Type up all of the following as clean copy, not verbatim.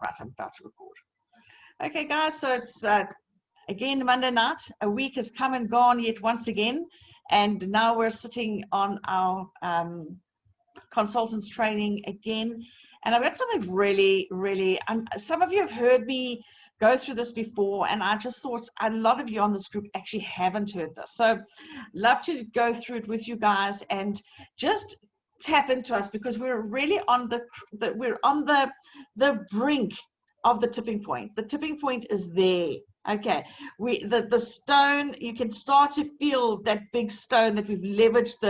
Right, I'm about to record. Okay, guys, so it's again Monday night. A week has come and gone yet once again, and now we're sitting on our consultants training again. And I've got something really, really, some of you have heard me go through this before, and I just thought a lot of you on this group actually haven't heard this. So love to go through it with you guys and just tap into us, because we're really on the brink of the tipping point. The tipping point is there. Okay, the stone, you can start to feel that big stone that we've leveraged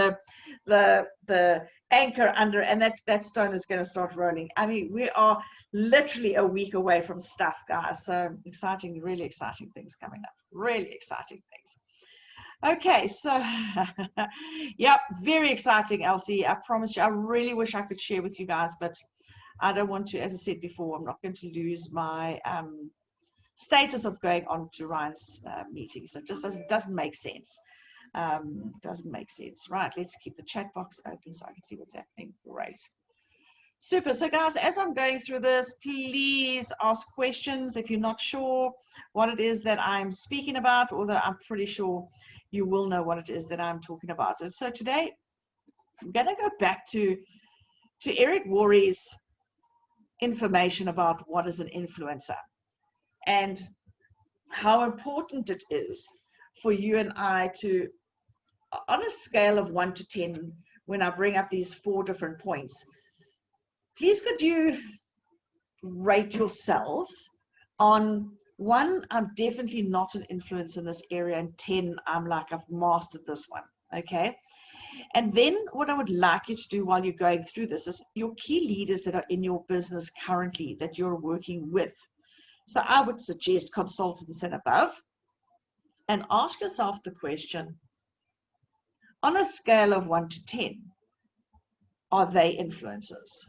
the anchor under, and that stone is going to start rolling. I mean, we are literally a week away from stuff, guys. So exciting, really exciting things coming up. Really exciting things. Okay, so yep, very exciting, Elsie. I promise you, I really wish I could share with you guys, but I don't want to. As I said before, I'm not going to lose my status of going on to Ryan's meeting. So it just doesn't make sense. Doesn't make sense. Right, let's keep the chat box open so I can see what's happening. Great. Super. So guys, as I'm going through this, please ask questions if you're not sure what it is that I'm speaking about, although I'm pretty sure you will know what it is that I'm talking about. And so today, I'm going to go back to Eric Worre's information about what is an influencer and how important it is for you and I to, on a scale of 1 to 10, when I bring up these 4 different points, please could you rate yourselves on 1, I'm definitely not an influencer in this area, and 10, I'm like, I've mastered this one, okay? And then what I would like you to do while you're going through this is your key leaders that are in your business currently that you're working with. So I would suggest consultants and above, and ask yourself the question, on a scale of 1 to 10, are they influencers?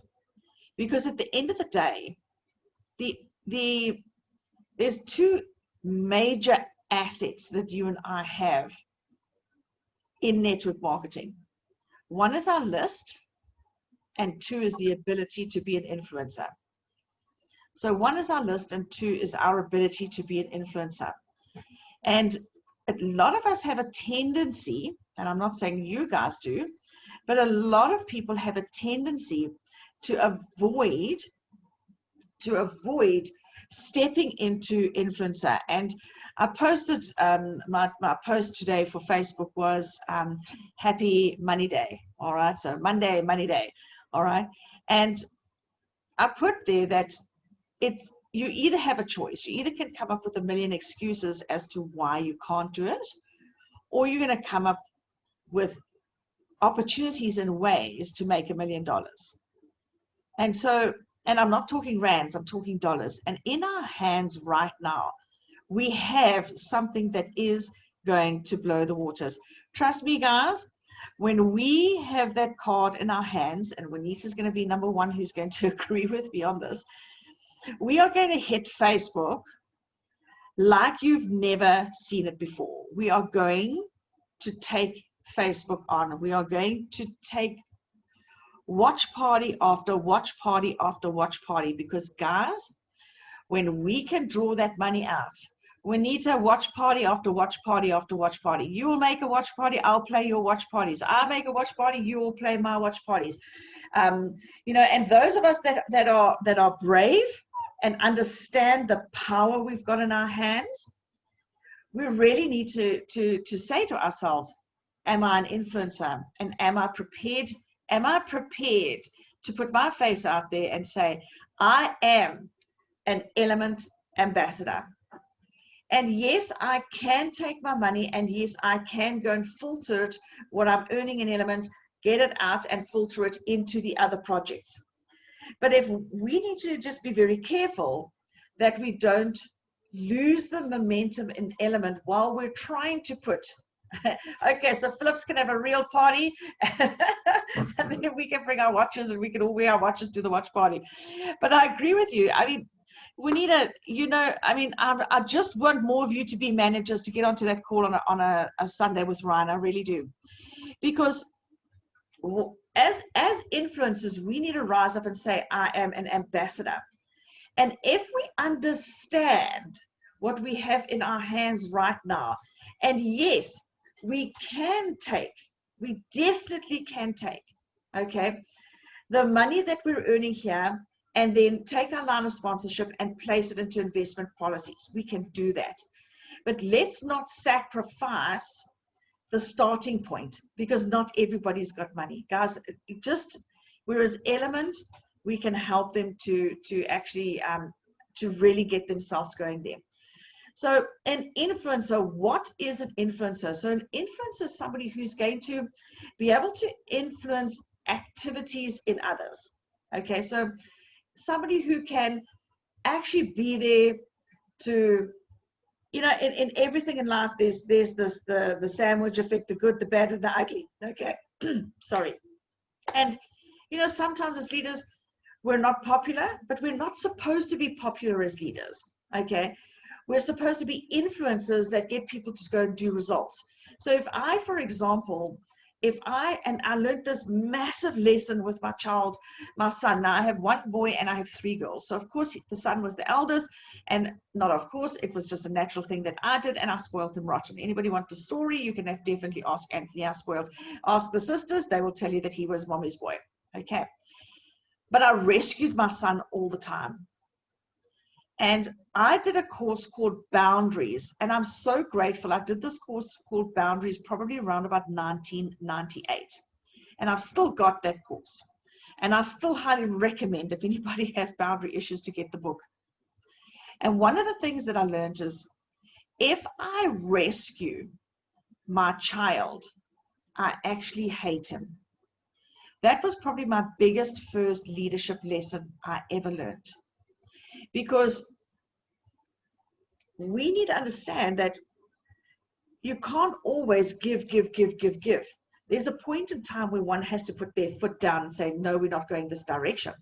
Because at the end of the day, there's 2 major assets that you and I have in network marketing. 1 is our list, and 2 is the ability to be an influencer. So 1 is our list, and 2 is our ability to be an influencer. And a lot of us have a tendency, and I'm not saying you guys do, but a lot of people have a tendency to avoid stepping into influencer. And I posted my post today for Facebook was Happy Money Day. All right, so Monday, Money Day. All right, and I put there that you either have a choice. You either can come up with a million excuses as to why you can't do it, or you're going to come up with opportunities and ways to make $1 million. And so, and I'm not talking rands, I'm talking dollars. And in our hands right now, we have something that is going to blow the waters. Trust me, guys, when we have that card in our hands, and Juanita's going to be number 1 who's going to agree with me on this, we are going to hit Facebook like you've never seen it before. We are going to take Facebook on. We are going to take watch party after watch party after watch party, because guys, when we can draw that money out, we need to watch party after watch party after watch party. You will make a watch party, I'll play your watch parties. I make a watch party, you will play my watch parties. You know, and those of us that are brave and understand the power we've got in our hands, we really need to say to ourselves, am I an influencer? And am I prepared to put my face out there and say, I am an Element ambassador? And yes, I can take my money, and yes, I can go and filter it, what I'm earning in Element, get it out and filter it into the other projects. But if we need to just be very careful that we don't lose the momentum in Element while we're trying to put, okay, so Phillips can have a real party and then we can bring our watches and we can all wear our watches to the watch party. But I agree with you. I mean, we need I just want more of you to be managers, to get onto that call on a Sunday with Ryan. I really do. Because as influencers, we need to rise up and say, I am an ambassador. And if we understand what we have in our hands right now, and yes, we can take, we definitely can take, okay, the money that we're earning here and then take our line of sponsorship and place it into investment policies. We can do that. But let's not sacrifice the starting point, because not everybody's got money. Guys, just whereas Element, we can help them to actually to really get themselves going there. So an influencer, what is an influencer? So an influencer is somebody who's going to be able to influence activities in others. Okay, so somebody who can actually be there to, you know, in everything in life, there's this the sandwich effect, the good, the bad, and the ugly. Okay, sorry. And you know, sometimes as leaders, we're not popular, but we're not supposed to be popular as leaders. Okay, we're supposed to be influencers that get people to go and do results. So if I, for example, and I learned this massive lesson with my child, my son. Now I have one boy and I have three girls. So of course the son was the eldest, and not of course, it was just a natural thing that I did, and I spoiled him rotten. Anybody want the story? You can definitely ask Anthony. I spoiled. Ask the sisters, they will tell you that he was mommy's boy. Okay. But I rescued my son all the time. And I did a course called Boundaries, and I'm so grateful. I did this course called Boundaries probably around about 1998. And I've still got that course. And I still highly recommend, if anybody has boundary issues, to get the book. And one of the things that I learned is, if I rescue my child, I actually hate him. That was probably my biggest first leadership lesson I ever learned. Because we need to understand that you can't always give. There's a point in time where one has to put their foot down and say, no, we're not going this direction.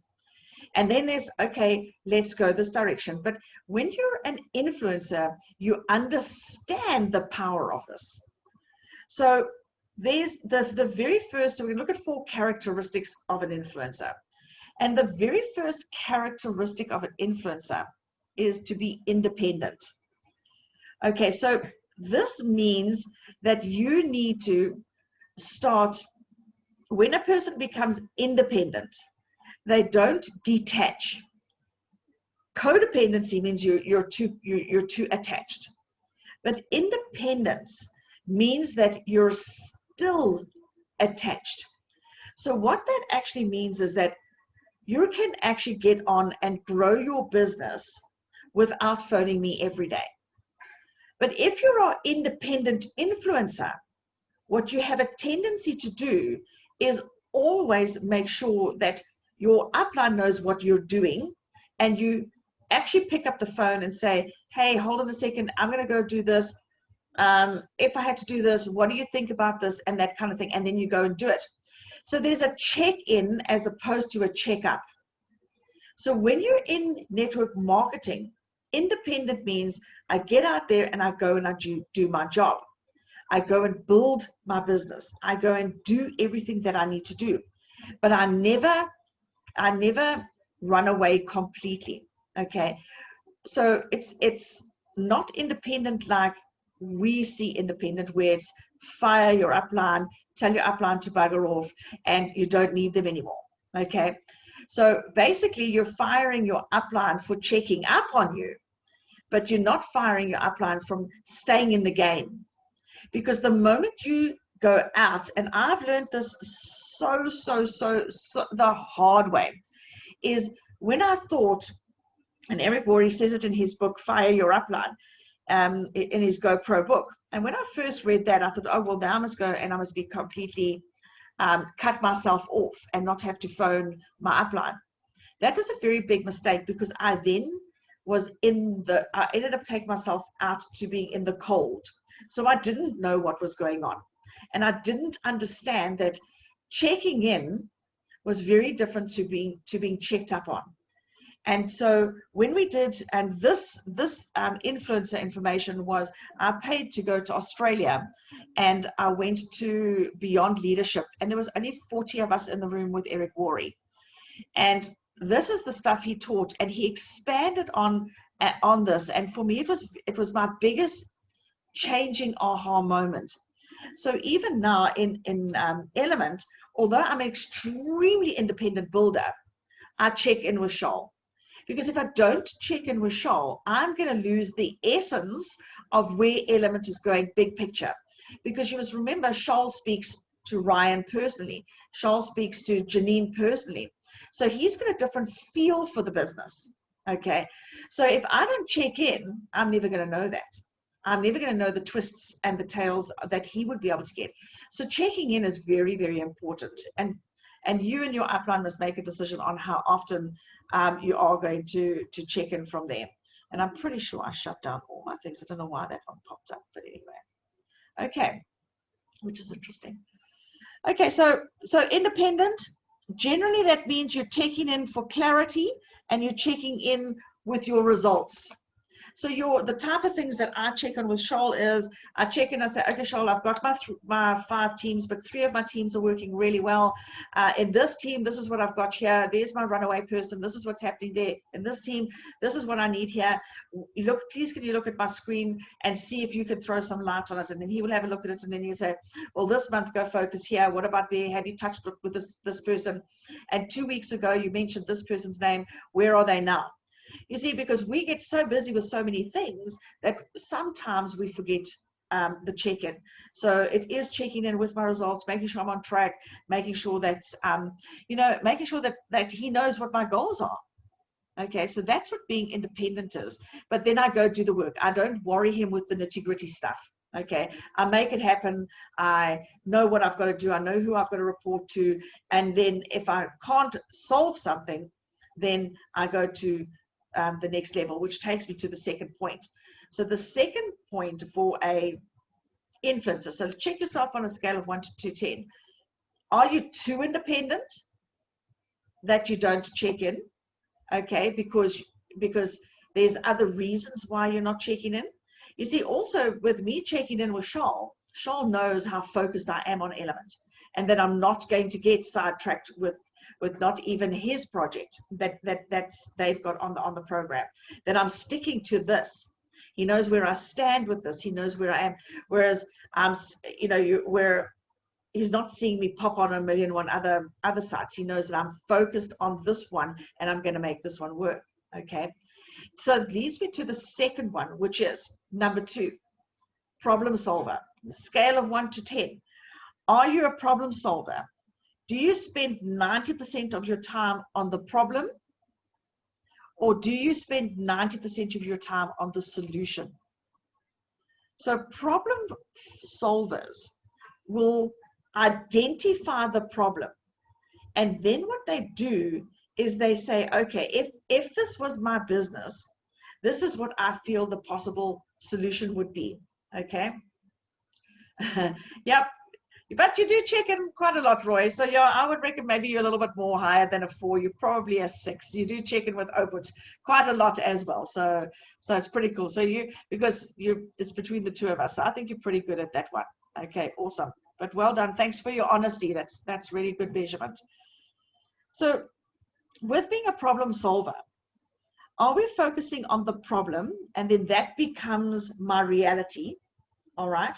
And then there's, okay, let's go this direction. But when you're an influencer, you understand the power of this. So there's the very first, so we look at 4 characteristics of an influencer. And the very first characteristic of an influencer is to be independent. Okay, so this means that you need to start, when a person becomes independent, they don't detach. Codependency means you're too attached. But independence means that you're still attached. So what that actually means is that you can actually get on and grow your business without phoning me every day. But if you're an independent influencer, what you have a tendency to do is always make sure that your upline knows what you're doing, and you actually pick up the phone and say, hey, hold on a second, I'm going to go do this. If I had to do this, what do you think about this? And that kind of thing. And then you go and do it. So there's a check-in as opposed to a check-up. So when you're in network marketing, independent means I get out there and I go and I do my job. I go and build my business. I go and do everything that I need to do. But I never run away completely. Okay. So it's not independent like we see independent, where it's fire your upline, tell your upline to bugger off, and you don't need them anymore. Okay. So basically you're firing your upline for checking up on you, but you're not firing your upline from staying in the game. Because the moment you go out, and I've learned this so the hard way, is when I thought, and Eric Worre says it in his book, Fire Your Upline, in his GoPro book. And when I first read that, I thought, oh, well, now I must go and I must be completely cut myself off and not have to phone my upline. That was a very big mistake, because I then I ended up taking myself out to being in the cold. So I didn't know what was going on. And I didn't understand that checking in was very different to being checked up on. And so when we did, and this influencer information was, I paid to go to Australia, and I went to Beyond Leadership, and there was only 40 of us in the room with Eric Worre. And this is the stuff he taught, and he expanded on this. And for me, it was my biggest changing aha moment. So even now in Element, although I'm an extremely independent builder, I check in with Charles. Because if I don't check in with Charles, I'm going to lose the essence of where Element is going, big picture. Because you must remember, Charles speaks to Ryan personally. Charles speaks to Janine personally. So he's got a different feel for the business. Okay. So if I don't check in, I'm never going to know that. I'm never going to know the twists and the tails that he would be able to get. So checking in is very, very important. And you and your upline must make a decision on how often you are going to check in from there. And I'm pretty sure I shut down all my things. I don't know why that one popped up, but anyway. Okay, which is interesting. Okay, so independent, generally that means you're checking in for clarity and you're checking in with your results. So the type of things that I check on with Charles is I check in and say, okay, Charles, I've got my 5 teams, but 3 of my teams are working really well. In this team, this is what I've got here. There's my runaway person. This is what's happening there. In this team, this is what I need here. Look, please, can you look at my screen and see if you could throw some light on it? And then he will have a look at it, and then he'll say, well, this month go focus here. What about there? Have you touched with this person? And 2 weeks ago, you mentioned this person's name. Where are they now? You see, because we get so busy with so many things that sometimes we forget the check-in. So it is checking in with my results, making sure I'm on track, making sure that, making sure that he knows what my goals are. Okay, so that's what being independent is. But then I go do the work. I don't worry him with the nitty-gritty stuff. Okay, I make it happen. I know what I've got to do. I know who I've got to report to. And then if I can't solve something, then I go to the next level, which takes me to the second point. So the second point for a influencer, so check yourself on a scale of 1 to 10. Are you too independent that you don't check in? Okay, because there's other reasons why you're not checking in. You see, also with me checking in with Charles knows how focused I am on Element, and that I'm not going to get sidetracked with not even his project that's they've got on the program, that I'm sticking to this. He knows where I stand with this. He knows where I am. Whereas where he's not seeing me pop on 1,000,001 other sites. He knows that I'm focused on this one and I'm going to make this one work. Okay. So it leads me to the second one, which is number 2, problem solver. Scale of 1 to 10. Are you a problem solver? Do you spend 90% of your time on the problem, or do you spend 90% of your time on the solution? So problem solvers will identify the problem, and then what they do is they say, okay, if this was my business, this is what I feel the possible solution would be. Okay. Yep. But you do check in quite a lot, Roy. So yeah, I would reckon maybe you're a little bit more higher than a 4. You're probably a 6. You do check in with Oprah quite a lot as well. So it's pretty cool. So it's between the 2 of us. So I think you're pretty good at that one. Okay, awesome. But well done. Thanks for your honesty. That's really good measurement. So with being a problem solver, are we focusing on the problem and then that becomes my reality? All right.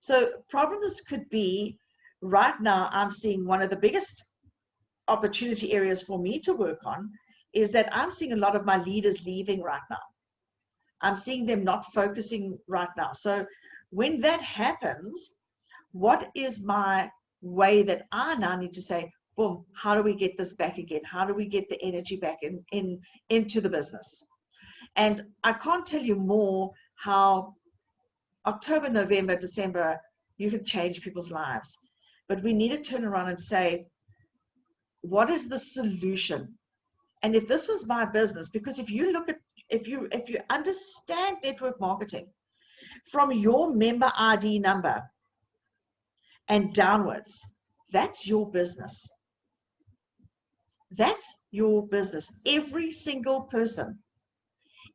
So problems could be, right now, I'm seeing one of the biggest opportunity areas for me to work on is that I'm seeing a lot of my leaders leaving right now. I'm seeing them not focusing right now. So when that happens, what is my way that I now need to say, boom, how do we get this back again? How do we get the energy back into the business? And I can't tell you more how October, November, December, you can change people's lives. But we need to turn around and say, what is the solution? And if this was my business, because if you understand network marketing from your member ID number and downwards, that's your business. That's your business. Every single person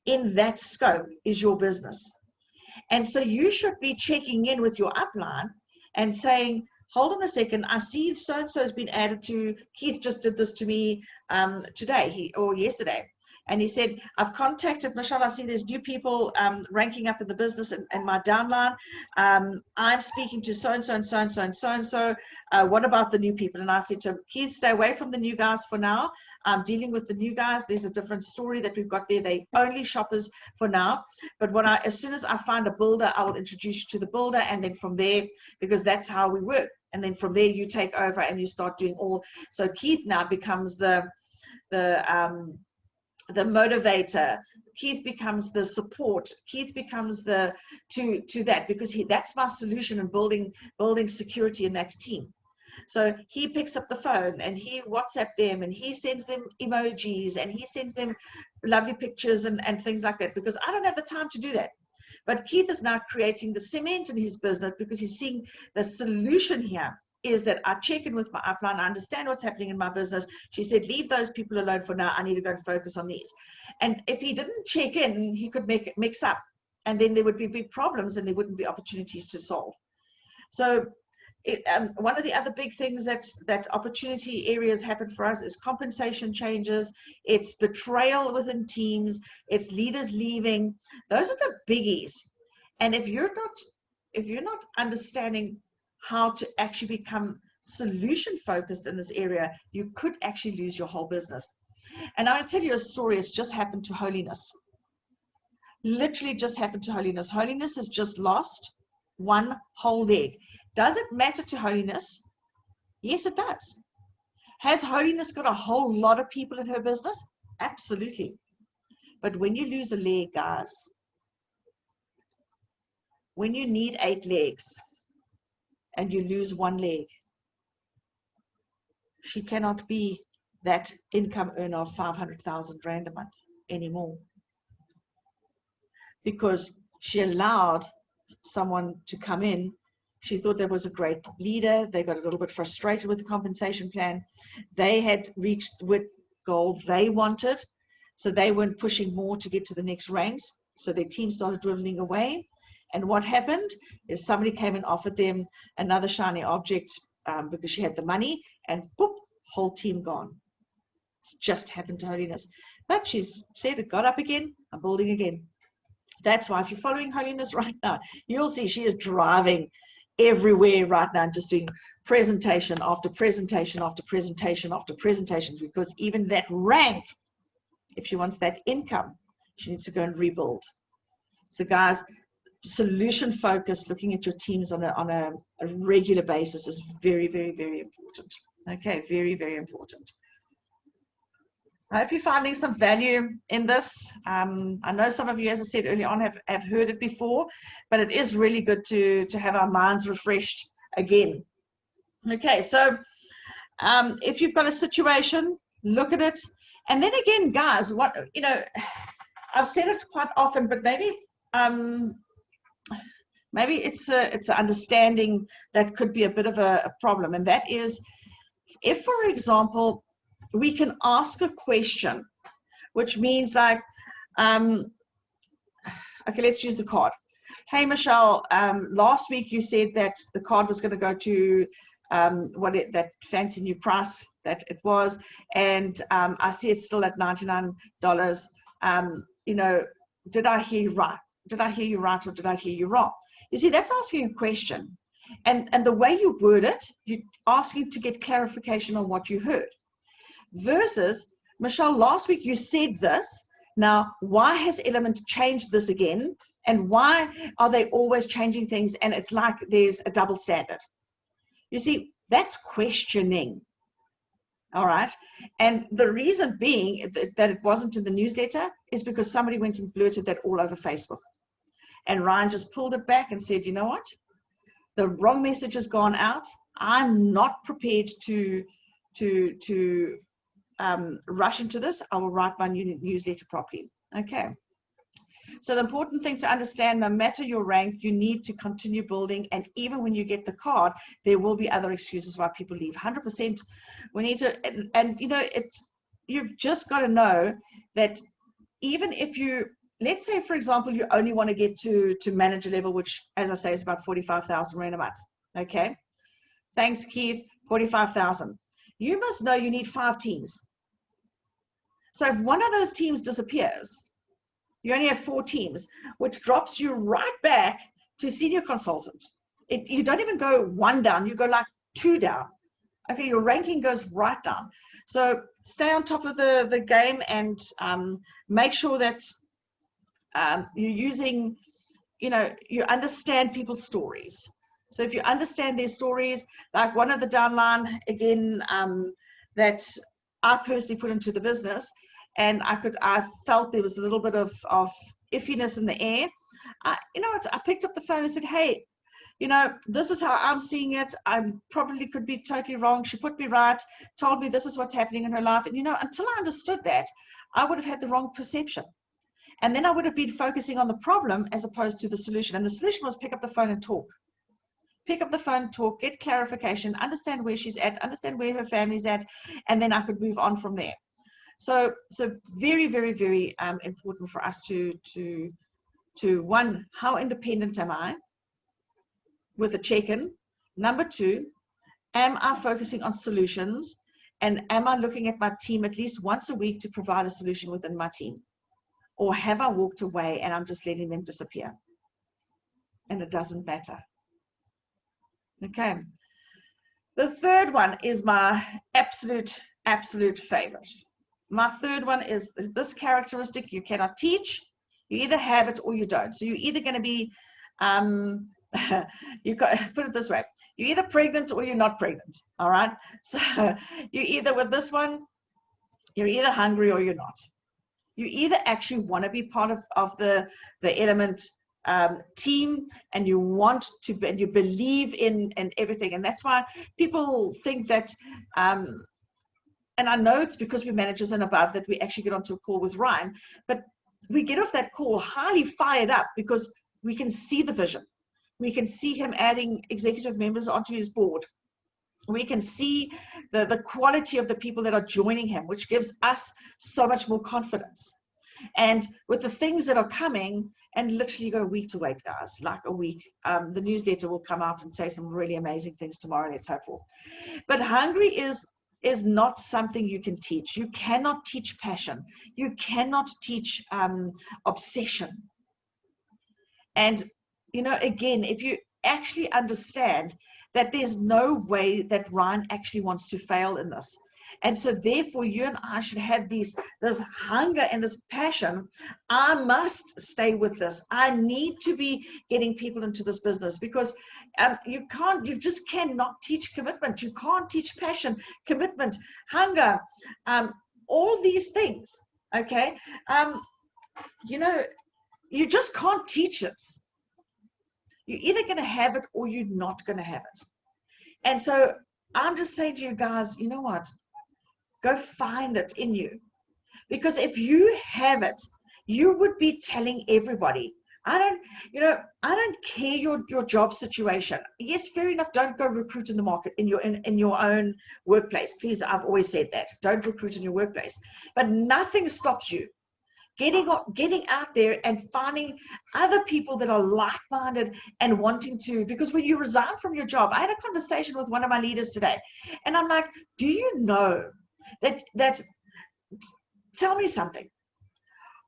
in that scope is your business. And so you should be checking in with your upline and saying, hold on a second, I see so-and-so has been added to, Keith just did this to me today or yesterday. And he said, I've contacted Michelle. I see there's new people ranking up in the business and my downline. I'm speaking to so-and-so and so-and-so and so-and-so. What about the new people? And I said to him, Keith, stay away from the new guys for now. I'm dealing with the new guys. There's a different story that we've got there. They only shoppers for now. But as soon as I find a builder, I will introduce you to the builder. And then from there, because that's how we work. And then from there, you take over and you start doing all. So Keith now becomes the motivator. Keith becomes the support. Keith becomes the to that, because that's my solution in building security in that team. So he picks up the phone and he WhatsApp them and he sends them emojis and he sends them lovely pictures and things like that, because I don't have the time to do that. But Keith is now creating the cement in his business, because he's seeing the solution here is that I check in with my upline, I understand what's happening in my business. She said, leave those people alone for now. I need to go and focus on these. And if he didn't check in, he could mix up, and then there would be big problems and there wouldn't be opportunities to solve. So one of the other big things that opportunity areas happen for us is compensation changes. It's betrayal within teams. It's leaders leaving. Those are the biggies. And if you're not understanding how to actually become solution focused in this area, you could actually lose your whole business. And I'll tell you a story. It's just happened to Holiness. Literally just happened to Holiness. Holiness has just lost one whole leg. Does it matter to Holiness? Yes, it does. Has Holiness got a whole lot of people in her business? Absolutely. But when you lose a leg, guys, when you need 8 legs, and you lose one leg, she cannot be that income earner of 500,000 Rand a month anymore, because she allowed someone to come in. She thought there was a great leader. They got a little bit frustrated with the compensation plan. They had reached with goal they wanted, so they weren't pushing more to get to the next ranks. So their team started dwindling away. And what happened is somebody came and offered them another shiny object because she had the money, and boop, whole team gone. It's just happened to Holiness. But she's said it, got up again, I'm building again. That's why if you're following Holiness right now, you'll see she is driving everywhere right now, just doing presentation after presentation after presentation after presentation, because even that rank, if she wants that income, she needs to go and rebuild. So guys, solution focus, looking at your teams on a regular basis is very, very, very important. Okay, very, very important. I hope you're finding some value in this. I know some of you, as I said earlier on, have heard it before, but it is really good to have our minds refreshed again. Okay, so if you've got a situation, look at it. And then again, guys, I've said it quite often, but maybe it's an understanding that could be a bit of a problem. And that is, if, for example, we can ask a question, which means like, okay, let's use the card. Hey, Michelle, last week you said that the card was going to go to that fancy new price that it was. And I see it's still at $99. Did I hear you right? Did I hear you right, or did I hear you wrong? You see, that's asking a question. And the way you word it, you're asking to get clarification on what you heard. Versus, Michelle, last week you said this. Now, why has Element changed this again? And why are they always changing things? And it's like there's a double standard. You see, that's questioning. All right. And the reason being that it wasn't in the newsletter is because somebody went and blurted that all over Facebook. And Ryan just pulled it back and said, you know what? The wrong message has gone out. I'm not prepared to rush into this. I will write my newsletter properly. Okay. So the important thing to understand, no matter your rank, you need to continue building. And even when you get the card, there will be other excuses why people leave. 100%. We need to, and you've just got to know that even if you, let's say, for example, you only want to get to manager level, which, as I say, is about 45,000 Rand a month. Okay. Thanks, Keith, 45,000. You must know you need 5 teams. So if one of those teams disappears, you only have 4 teams, which drops you right back to senior consultant. You don't even go 1 down, you go like 2 down. Okay, your ranking goes right down. So stay on top of the game, and make sure that you're using, you understand people's stories. So if you understand their stories, like one of the downline, again, that I personally put into the business, and I felt there was a little bit of iffiness in the air. I picked up the phone and said, hey, this is how I'm seeing it. I probably could be totally wrong. She put me right, told me this is what's happening in her life. And, until I understood that, I would have had the wrong perception. And then I would have been focusing on the problem as opposed to the solution. And the solution was pick up the phone and talk. Pick up the phone, talk, get clarification, understand where she's at, understand where her family's at, and then I could move on from there. So very, very, very important for us to one, how independent am I? With a check-in. Number 2, am I focusing on solutions, and am I looking at my team at least once a week to provide a solution within my team? Or have I walked away and I'm just letting them disappear? And it doesn't matter. Okay. The third one is my absolute favorite. My third one is this characteristic you cannot teach. You either have it or you don't. So you're either going to be put it this way, you're either pregnant or you're not pregnant. All right, so you're either with this one, you're either hungry or you're not. You either actually want to be part of the element team, and you want to, and you believe in everything. And that's why people think that and I know it's because we're managers and above that we actually get onto a call with Ryan, but we get off that call highly fired up because we can see the vision. We can see him adding executive members onto his board. We can see the quality of the people that are joining him, which gives us so much more confidence. And with the things that are coming, and literally you've got a week to wait, guys, like a week. The newsletter will come out and say some really amazing things tomorrow, let's hope for. But hungry is not something you can teach. You cannot teach passion. You cannot teach obsession. And again, if you actually understand that there's no way that Ryan actually wants to fail in this. And so therefore you and I should have this hunger and this passion. I must stay with this. I need to be getting people into this business, because you just cannot teach commitment. You can't teach passion, commitment, hunger, all these things. Okay. You just can't teach this. You're either going to have it or you're not going to have it. And so I'm just saying to you guys, you know what? Go find it in you. Because if you have it, you would be telling everybody, I don't care your job situation. Yes, fair enough. Don't go recruit in the market in your own workplace. Please, I've always said that. Don't recruit in your workplace. But nothing stops you getting out there and finding other people that are like-minded and wanting to, because when you resign from your job, I had a conversation with one of my leaders today, and I'm like, do you know that tell me something.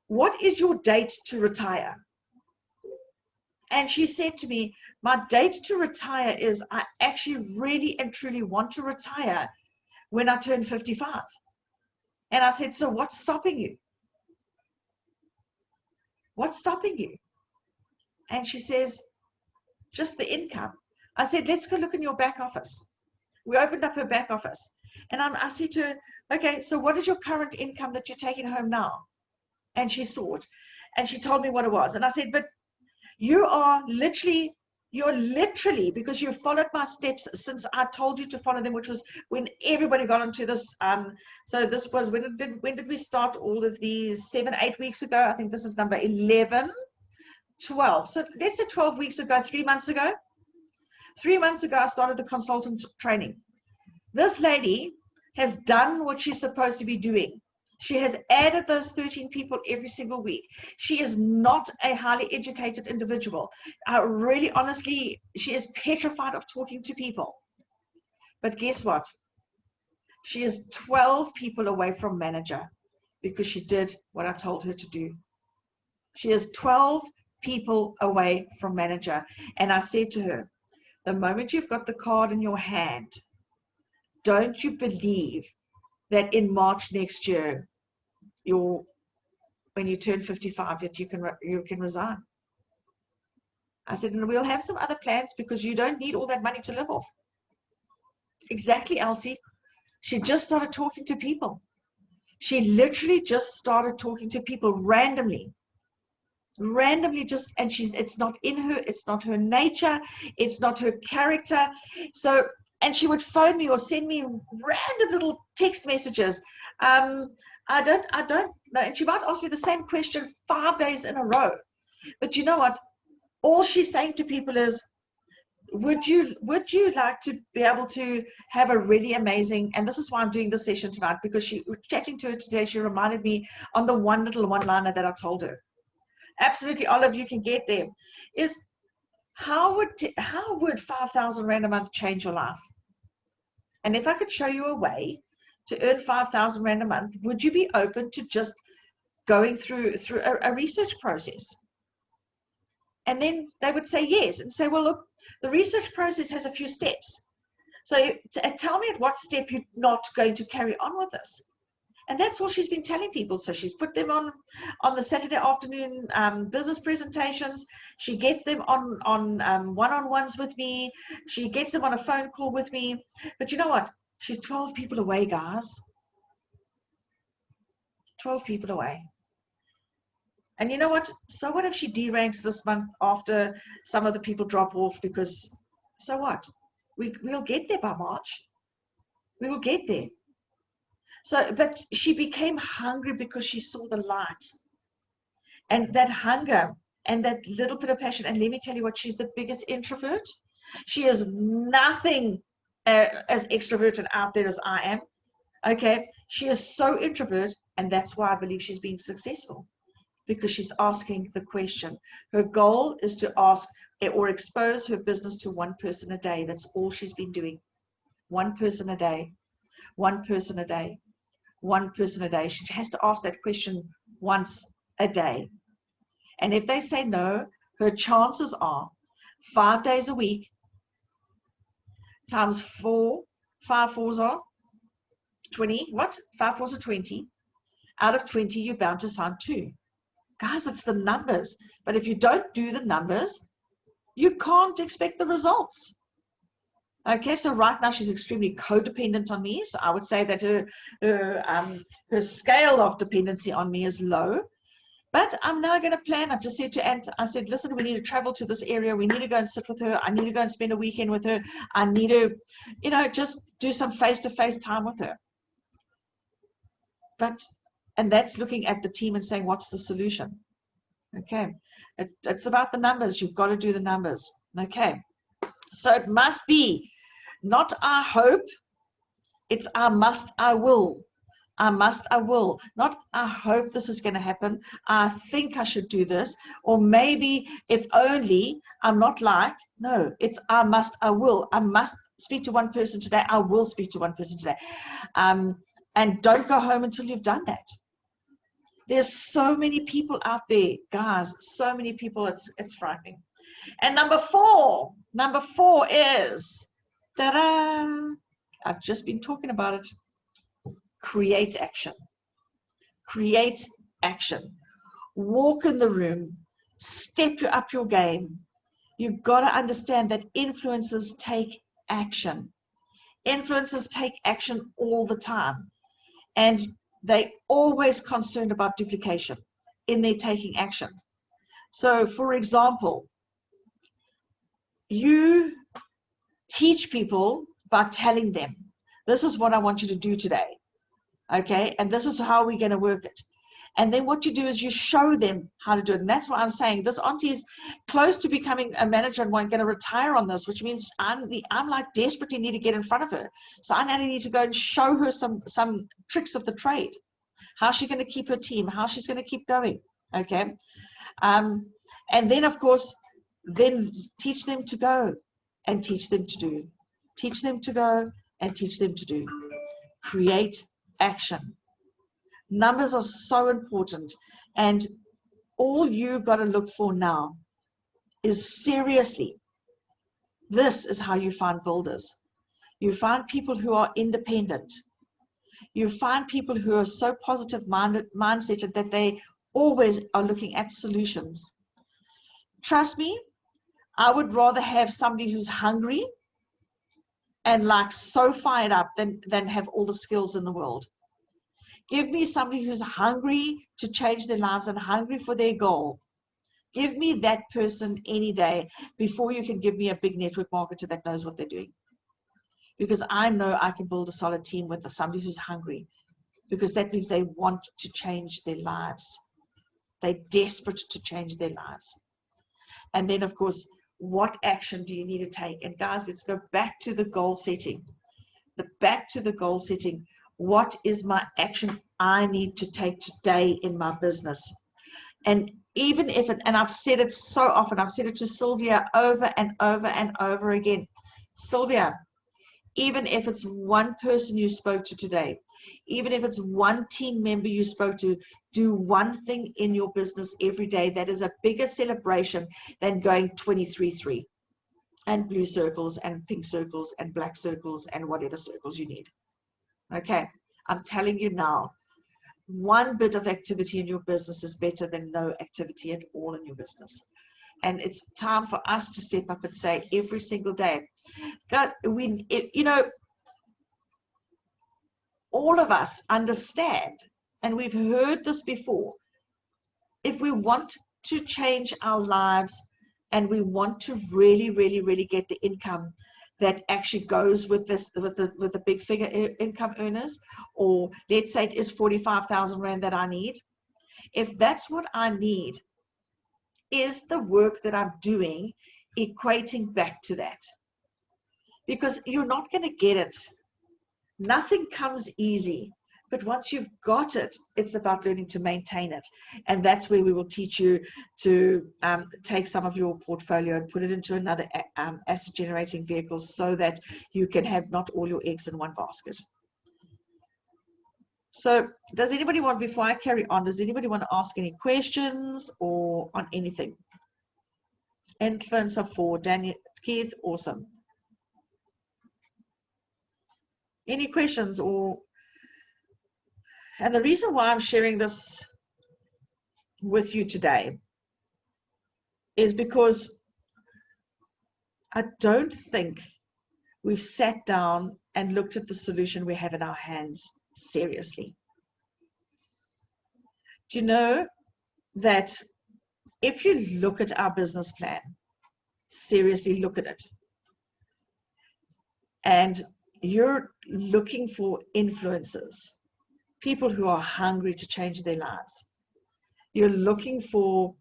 What is your date to retire? And she said to me, my date to retire is I actually really and truly want to retire when I turn 55. And I said, so what's stopping you? What's stopping you? And she says, just the income. I said, let's go look in your back office. We opened up her back office. And I said to her, okay, so what is your current income that you're taking home now? And she saw it. And she told me what it was. And I said, but you're literally, because you followed my steps since I told you to follow them, which was when everybody got into this. So this was, when did we start all of these? 7-8 weeks ago. I think this is number 11, 12. So let's say 12 weeks ago, 3 months ago. 3 months ago, I started the consultant training. This lady has done what she's supposed to be doing. She has added those 13 people every single week. She is not a highly educated individual. Really, honestly, she is petrified of talking to people. But guess what? She is 12 people away from manager because she did what I told her to do. She is 12 people away from manager. And I said to her, the moment you've got the card in your hand, don't you believe that in March next year, when you turn 55, that you can resign. I said, and we'll have some other plans because you don't need all that money to live off. Exactly, Elsie. She just started talking to people. She literally just started talking to people randomly just, and it's not in her, it's not her nature, it's not her character. So, and she would phone me or send me random little text messages. I don't know. And she might ask me the same question 5 days in a row. But you know what? All she's saying to people is, would you like to be able to have a really amazing, and this is why I'm doing this session tonight, because chatting to her today, she reminded me on the one little one-liner that I told her. Absolutely, all of you can get there. Is how would 5,000 Rand a month change your life? And if I could show you a way to earn 5,000 Rand a month, would you be open to just going through a research process? And then they would say yes, and say, well, look, the research process has a few steps. So tell me at what step you're not going to carry on with this. And that's all she's been telling people. So she's put them on the Saturday afternoon business presentations. She gets them on one-on-ones with me. She gets them on a phone call with me. But you know what? She's 12 people away, guys. 12 people away. And you know what? So what if she deranks this month after some of the people drop off? Because so what? We'll get there by March. We will get there. So, but she became hungry because she saw the light. And that hunger and that little bit of passion. And let me tell you what, she's the biggest introvert. She is nothing as extroverted out there as I am. Okay? She is so introvert, and that's why I believe she's being successful. Because she's asking the question. Her goal is to ask or expose her business to one person a day. That's all she's been doing. One person a day. One person a day. One person a day. She has to ask that question once a day. And if they say no, her chances are 5 days a week times 4, 5 fours are 20. What? 5 fours are 20. Out of 20, you're bound to sign 2. Guys, it's the numbers. But if you don't do the numbers, you can't expect the results. Okay, so right now she's extremely codependent on me. So I would say that her scale of dependency on me is low. But I'm now going to plan. I just said to Ant, I said, listen, we need to travel to this area. We need to go and sit with her. I need to go and spend a weekend with her. I need to, just do some face-to-face time with her. And that's looking at the team and saying, what's the solution? Okay. It's about the numbers. You've got to do the numbers. Okay. So it must be not I hope. It's I must, I will. I must, I will. Not I hope this is going to happen. I think I should do this. Or maybe if only I'm not like. No, it's I must, I will. I must speak to one person today. I will speak to one person today. And don't go home until you've done that. There's so many people out there, guys, so many people, it's frightening. And number four is, ta-da, I've just been talking about it, create action. Create action. Walk in the room, step up your game. You've got to understand that influencers take action. Influencers take action all the time. And they're always concerned about duplication in their taking action. So, for example, you teach people by telling them, this is what I want you to do today. Okay, and this is how we're going to work it. And then what you do is you show them how to do it. And that's why I'm saying this auntie is close to becoming a manager and going to retire on this, which means I'm like desperately need to get in front of her. So I now need to go and show her some tricks of the trade. How's she going to keep her team? How she's going to keep going? Okay. And then, of course, then teach them to go and teach them to do. Teach them to go and teach them to do. Create action. Numbers are so important, and all you got to look for now is seriously, this is how you find builders. You find people who are independent. You find people who are so positive mindset that they always are looking at solutions. Trust me, I would rather have somebody who's hungry and like so fired up than have all the skills in the world. Give me somebody who's hungry to change their lives and hungry for their goal. Give me that person any day before you can give me a big network marketer that knows what they're doing. Because I know I can build a solid team with somebody who's hungry, because that means they want to change their lives. They're desperate to change their lives. And then, of course, what action do you need to take? And guys, let's go back to the goal setting. Back to the goal setting. What is my action I need to take today in my business? And even if it, and I've said it so often, I've said it to Sylvia over and over and over again. Sylvia, even if it's one person you spoke to today, even if it's one team member you spoke to, do one thing in your business every day that is a bigger celebration than going 23-3 and blue circles and pink circles and black circles and whatever circles you need. Okay, I'm telling you now, one bit of activity in your business is better than no activity at all in your business. And it's time for us to step up and say every single day, God, all of us understand, and we've heard this before, if we want to change our lives and we want to really, really, really get the income that actually goes with this, with the big figure income earners, or let's say it is 45,000 Rand that I need. If that's what I need, is the work that I'm doing equating back to that? Because you're not going to get it. Nothing comes easy. But once you've got it, it's about learning to maintain it. And that's where we will teach you to take some of your portfolio and put it into another asset generating vehicle so that you can have not all your eggs in one basket. So does anybody want, before I carry on, does anybody want to ask any questions or on anything? Influencer for Daniel, Keith, awesome. Any questions? And the reason why I'm sharing this with you today is because I don't think we've sat down and looked at the solution we have in our hands seriously. Do you know that if you look at our business plan, seriously look at it, and you're looking for influencers, people who are hungry to change their lives, you're looking for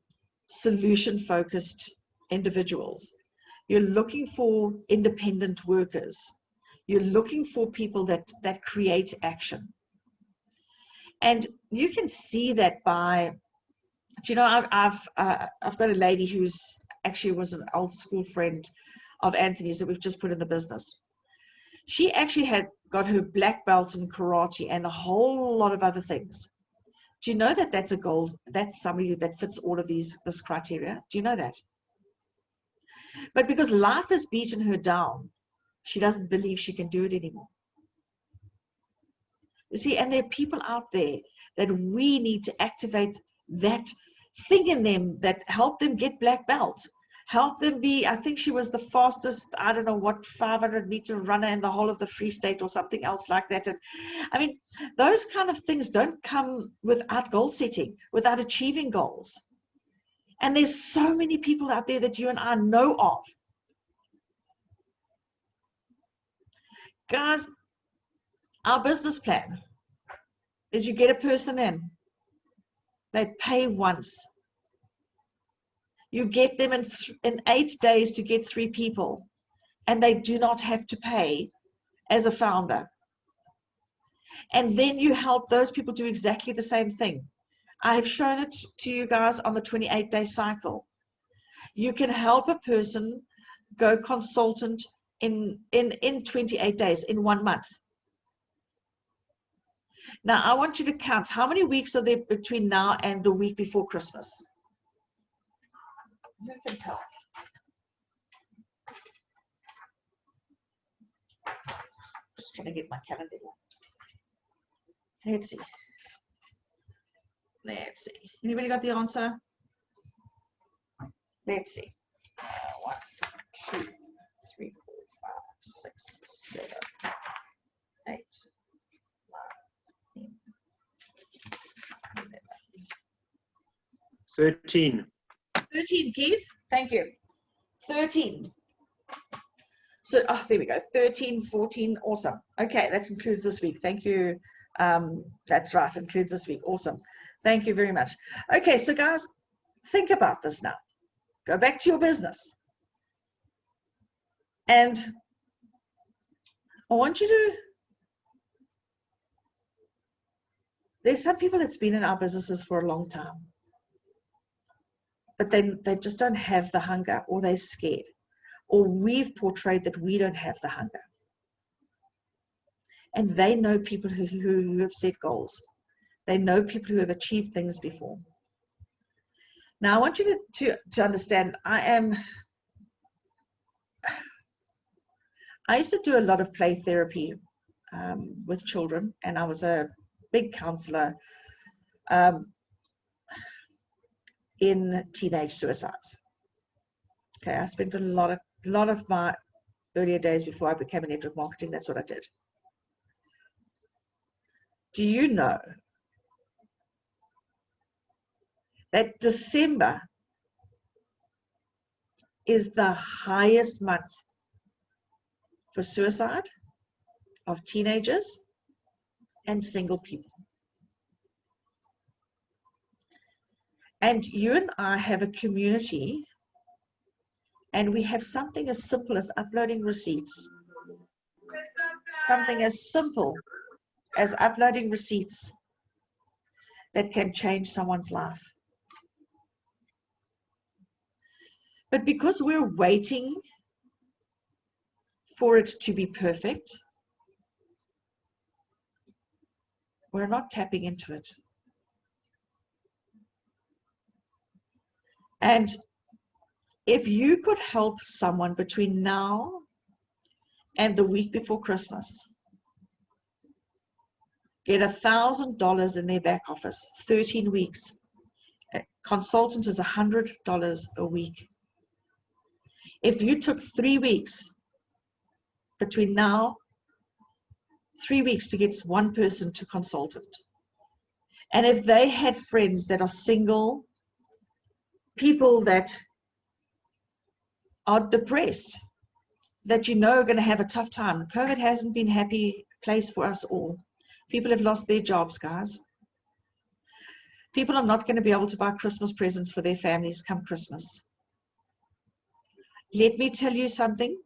solution-focused individuals, you're looking for independent workers, you're looking for people that create action. And you can see that by, do you know, I've got a lady who's actually was an old school friend of Anthony's that we've just put in the business. She actually had got her black belt in karate and a whole lot of other things. Do you know that that's a goal? That's somebody that fits all of this criteria. Do you know that? But because life has beaten her down, she doesn't believe she can do it anymore. You see, and there are people out there that we need to activate that thing in them that help them get black belt, help them be, I think she was the fastest, I don't know what, 500-meter runner in the whole of the Free State or something else like that. And I mean, those kind of things don't come without goal setting, without achieving goals. And there's so many people out there that you and I know of. Guys, our business plan is you get a person in, they pay once. You get them in 8 days to get 3 people, and they do not have to pay as a founder. And then you help those people do exactly the same thing. I have shown it to you guys on the 28-day cycle. You can help a person go consultant in 28 days, in 1 month. Now, I want you to count how many weeks are there between now and the week before Christmas. Who can tell? Just trying to get my calendar. Let's see. Let's see. Anybody got the answer? Let's see. 1, 2, 3, 4, 5, 6, 7, 8, 9, 10, 11. 13. 13, Keith. Thank you. 13. So, oh, there we go. 13, 14. Awesome. Okay, that includes this week. Thank you. That's right. Includes this week. Awesome. Thank you very much. Okay, so guys, think about this now. Go back to your business. And I want you to, there's some people that's been in our businesses for a long time, but they just don't have the hunger, or they're scared, or we've portrayed that we don't have the hunger. And they know people who have set goals. They know people who have achieved things before. Now, I want you to understand, I used to do a lot of play therapy with children, and I was a big counselor in teenage suicides. Okay, I spent a lot of my earlier days before I became a network marketing, that's what I did. Do you know that December is the highest month for suicide of teenagers and single people? And you and I have a community, and we have something as simple as uploading receipts. Something as simple as uploading receipts that can change someone's life. But because we're waiting for it to be perfect, we're not tapping into it. And if you could help someone between now and the week before Christmas get $1,000 in their back office, 13 weeks, a consultant is $100 a week. If you took 3 weeks between now, 3 weeks to get one person to consultant, and if they had friends that are single, people that are depressed, that you know are going to have a tough time. COVID hasn't been a happy place for us all. People have lost their jobs, guys. People are not going to be able to buy Christmas presents for their families come Christmas. Let me tell you something.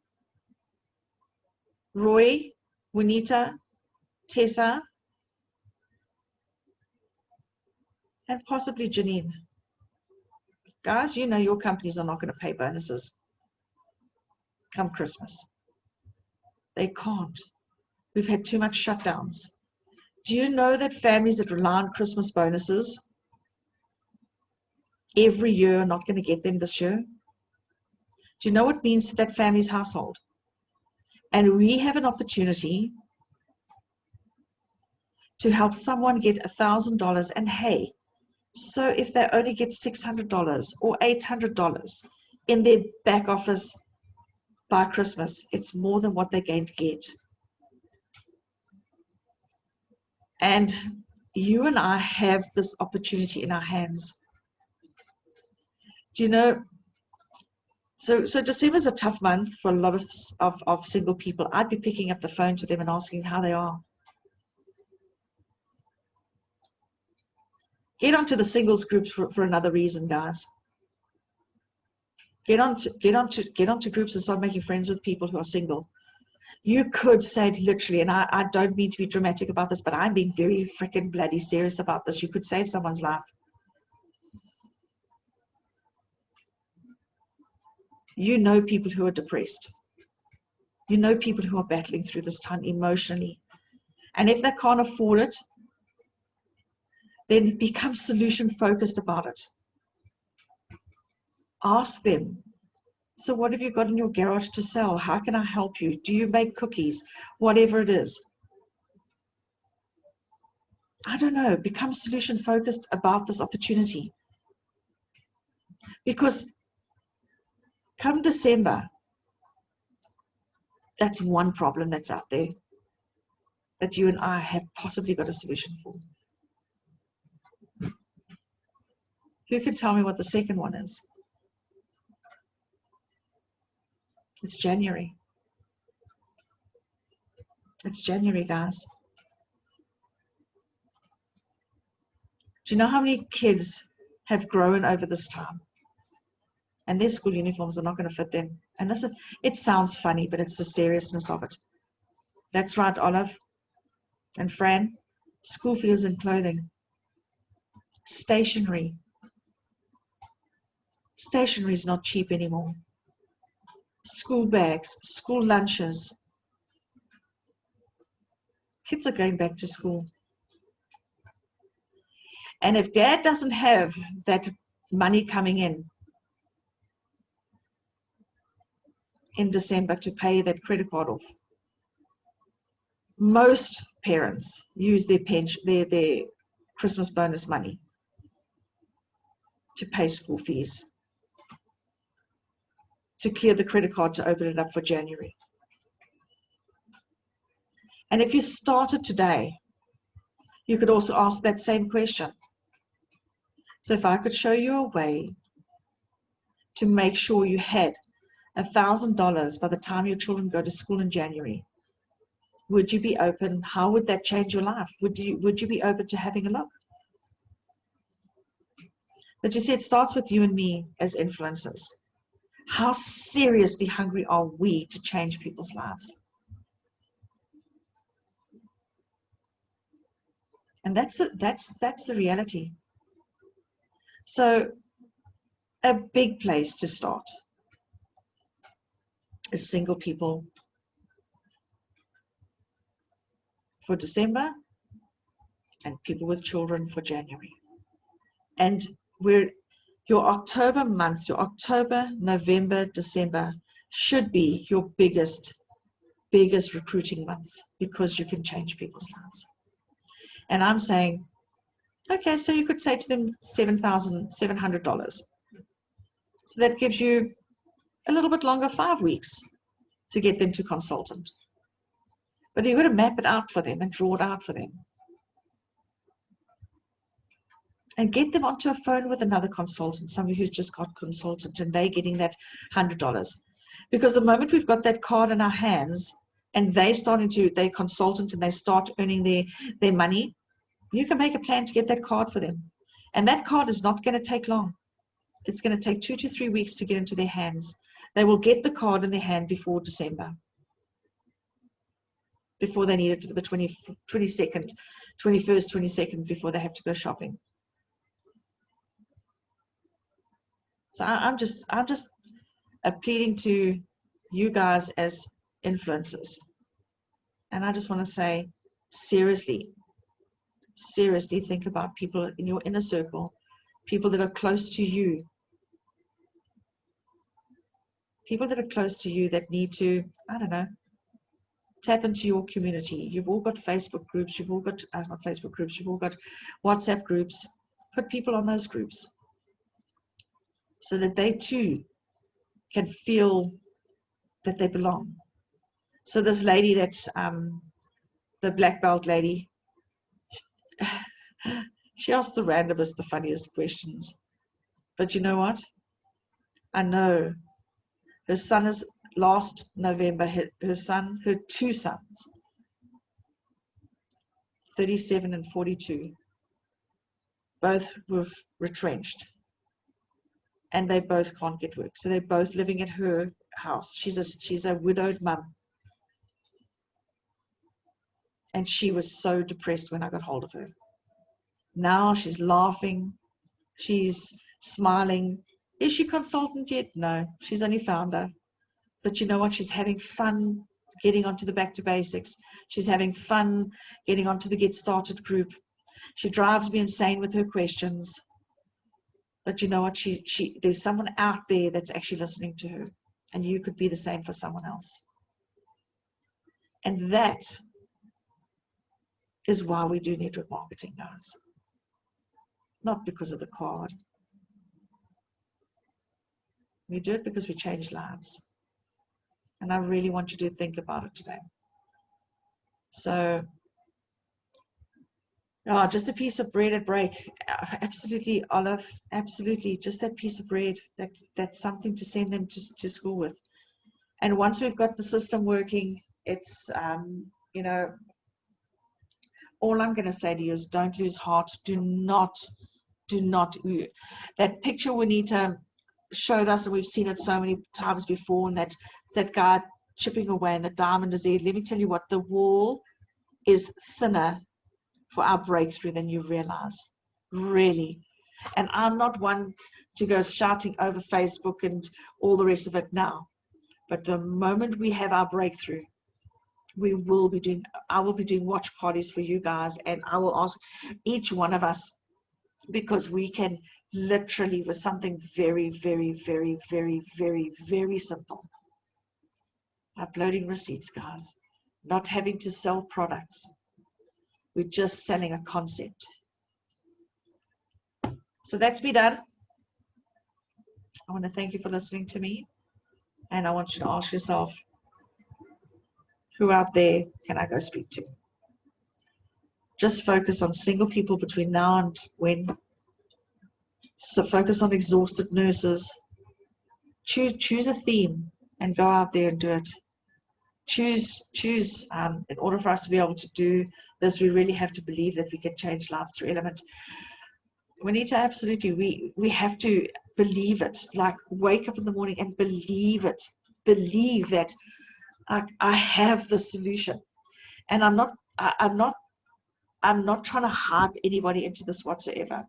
Roy, Juanita, Tessa, and possibly Janine. Guys, you know your companies are not going to pay bonuses come Christmas. They can't. We've had too much shutdowns. Do you know that families that rely on Christmas bonuses every year are not going to get them this year? Do you know what it means to that family's household? And we have an opportunity to help someone get $1,000. And hey, so if they only get $600 or $800 in their back office by Christmas, it's more than what they're going to get. And you and I have this opportunity in our hands. Do you know, so December is a tough month for a lot of single people. I'd be picking up the phone to them and asking how they are. Get onto the singles groups for another reason, guys. Get onto groups and start making friends with people who are single. You could save literally, and I don't mean to be dramatic about this, but I'm being very freaking bloody serious about this. You could save someone's life. You know people who are depressed. You know people who are battling through this time emotionally. And if they can't afford it, then become solution focused about it. Ask them, so what have you got in your garage to sell? How can I help you? Do you make cookies? Whatever it is. I don't know, become solution focused about this opportunity. Because come December, that's one problem that's out there that you and I have possibly got a solution for. Who can tell me what the second one is? It's January. It's January, guys. Do you know how many kids have grown over this time? And their school uniforms are not going to fit them. And listen, it sounds funny, but it's the seriousness of it. That's right, Olive and Fran. School fees and clothing. Stationery. Stationery is not cheap anymore. School bags, school lunches. Kids are going back to school. And if dad doesn't have that money coming in December to pay that credit card off, most parents use their pension, their Christmas bonus money to pay school fees, to clear the credit card to open it up for January. And if you started today, you could also ask that same question. So if I could show you a way to make sure you had $1,000 by the time your children go to school in January, would you be open? How would that change your life? Would you be open to having a look? But you see, it starts with you and me as influencers. How seriously hungry are we to change people's lives? And that's the reality. So a big place to start is single people for December and people with children for January. And your October month, your October, November, December should be your biggest recruiting months, because you can change people's lives. And I'm saying, okay, so you could say to them $7,700. So that gives you a little bit longer, 5 weeks, to get them to consultant. But you've got to map it out for them and draw it out for them. And get them onto a phone with another consultant, somebody who's just got consultant, and they're getting that $100. Because the moment we've got that card in our hands and they're consultant and they start earning their money, you can make a plan to get that card for them. And that card is not going to take long. It's going to take 2 to 3 weeks to get into their hands. They will get the card in their hand before December, before they need it for the 21st, 22nd, before they have to go shopping. So I'm just pleading to you guys as influencers. And I just want to say, seriously think about people in your inner circle, people that are close to you. People that are close to you that need to, I don't know, tap into your community. You've all got Facebook groups, you've all got, not Facebook groups, you've all got WhatsApp groups. Put people on those groups so that they too can feel that they belong. So this lady that's the black belt lady, she asked the randomest, the funniest questions. But you know what? I know her son is, last November, her two sons, 37 and 42, both were retrenched. And they both can't get work. So they're both living at her house. She's a widowed mum. And she was so depressed when I got hold of her. Now she's laughing. She's smiling. Is she consultant yet? No, she's only founder. But you know what? She's having fun getting onto the Back to Basics. She's having fun getting onto the Get Started group. She drives me insane with her questions. But you know what? There's someone out there that's actually listening to her. And you could be the same for someone else. And that is why we do network marketing, guys. Not because of the card. We do it because we change lives. And I really want you to think about it today. So, oh, just a piece of bread at break. Absolutely, Olive. Absolutely. Just that piece of bread. That's something to send them to school with. And once we've got the system working, it's, you know, all I'm going to say to you is don't lose heart. Do not. That picture Juanita showed us, and we've seen it so many times before, and that guy chipping away and the diamond is there. Let me tell you what, the wall is thinner for our breakthrough than you realize, really. And I'm not one to go shouting over Facebook and all the rest of it now, but the moment we have our breakthrough, I will be doing watch parties for you guys, and I will ask each one of us, because we can literally, with something very, very, very, very, very, very simple, uploading receipts, guys, not having to sell products. We're just selling a concept. So that's me done. I want to thank you for listening to me. And I want you to ask yourself, who out there can I go speak to? Just focus on single people between now and when. So focus on exhausted nurses. Choose a theme and go out there and do it. Choose. In order for us to be able to do this, we really have to believe that we can change lives through Element. We need to absolutely, we have to believe it. Like, wake up in the morning and believe it. Believe that I have the solution. And I'm not trying to hype anybody into this whatsoever.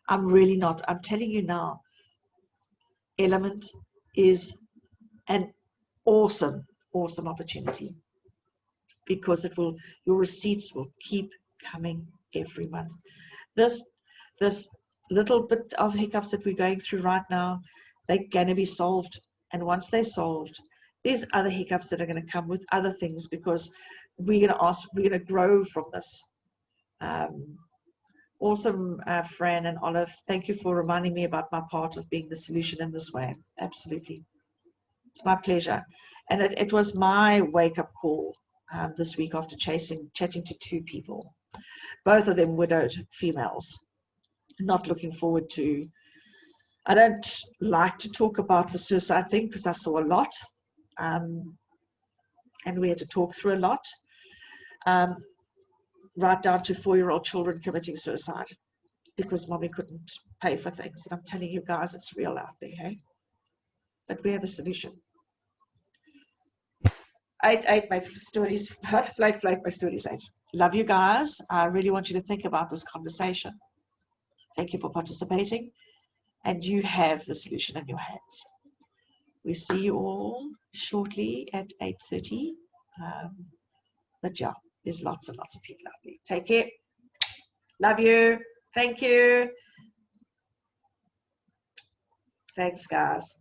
I'm really not. I'm telling you now, Element is an awesome opportunity, because your receipts will keep coming every month. This little bit of hiccups that we're going through right now, they're going to be solved. And once they're solved, there's other hiccups that are going to come with other things, because we're going to grow from this. Awesome, Fran and Olive. Thank you for reminding me about my part of being the solution in this way. Absolutely. It's my pleasure. And it was my wake-up call this week after chatting to two people, both of them widowed females, not looking forward to. I don't like to talk about the suicide thing because I saw a lot, and we had to talk through a lot, right down to 4-year-old children committing suicide because mommy couldn't pay for things. And I'm telling you guys, it's real out there, hey? But we have a solution. Eight, my stories, flight, my stories, 8. Love you guys. I really want you to think about this conversation. Thank you for participating. And you have the solution in your hands. We see you all shortly at 8:30. But yeah, there's lots and lots of people out there. Take care. Love you. Thank you. Thanks, guys.